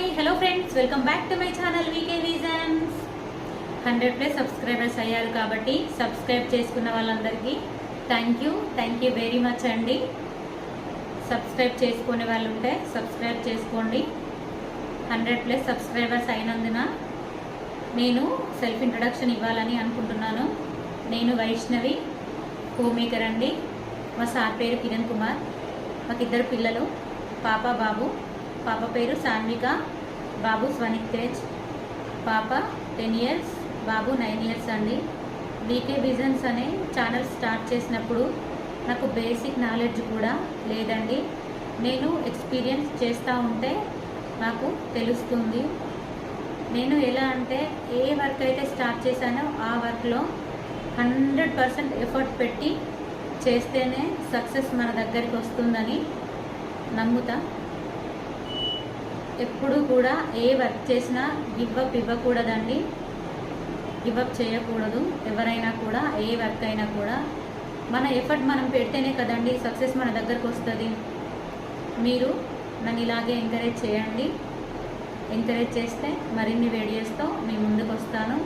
Hi hello friends, welcome back to my channel VK visions. 100+ subscribers అయ్యారు కాబట్టి subscribe చేసుకున్న వాళ్ళందరికీ థ్యాంక్ యూ వెరీ మచ్ అండి. Subscribe చేసుకునే వాళ్ళు ఉంటే సబ్స్క్రైబ్ చేసుకోండి. 100+ సబ్స్క్రైబర్స్ అయినందున నేను సెల్ఫ్ ఇంట్రడక్షన్ ఇవ్వాలని అనుకుంటున్నాను. నేను వైష్ణవి, హోమ్మేకర్ అండి. మా సార్ పేరు కిరణ్ కుమార్. మాకు 2 పిల్లలు, పాప బాబు. పాప పేరు సాన్విక, బాబు స్వనిక్ తేజ్. పాప 10 ఇయర్స్, బాబు 9 ఇయర్స్ అండి. వీకే విజన్స్ అనే ఛానల్ స్టార్ట్ చేసినప్పుడు నాకు బేసిక్ నాలెడ్జ్ కూడా లేదండి. నేను ఎక్స్పీరియన్స్ చేస్తూ ఉంటే నాకు తెలుస్తుంది. నేను ఎలా అంటే ఏ వర్క్ అయితే స్టార్ట్ చేశానో ఆ వర్క్లో 100% ఎఫర్ట్ పెట్టి చేస్తేనే సక్సెస్ మన దగ్గరికి వస్తుందని నమ్ముతా. ఎప్పుడు కూడా ఏ వర్క్ చేసినా గివ్అప్ ఇవ్వకూడదండి. గివ్అప్ చేయకూడదు. ఎవరైనా కూడా ఏ వర్క్ అయినా కూడా మన ఎఫర్ట్ మనం పెడితేనే కదండి సక్సెస్ మన దగ్గరకు వస్తుంది. మీరు నన్ను ఇలాగే ఎంకరేజ్ చేయండి. ఎంకరేజ్ చేస్తే మరిన్ని వీడియోస్తో మీ ముందుకు వస్తాను.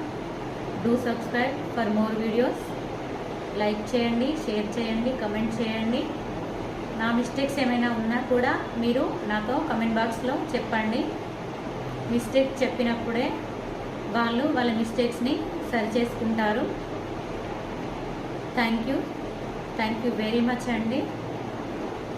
Do subscribe for more videos. Like చేయండి, షేర్ చేయండి, కమెంట్ చేయండి. నా మిస్టేక్స్ ఏమైనా ఉన్నా కూడా మీరు నాతో కమెంట్ బాక్స్లో చెప్పండి. మిస్టేక్ చెప్పినప్పుడే వాళ్ళు వాళ్ళ మిస్టేక్స్ని సరి చేసుకుంటారు. థ్యాంక్ యూ వెరీ మచ్ అండి.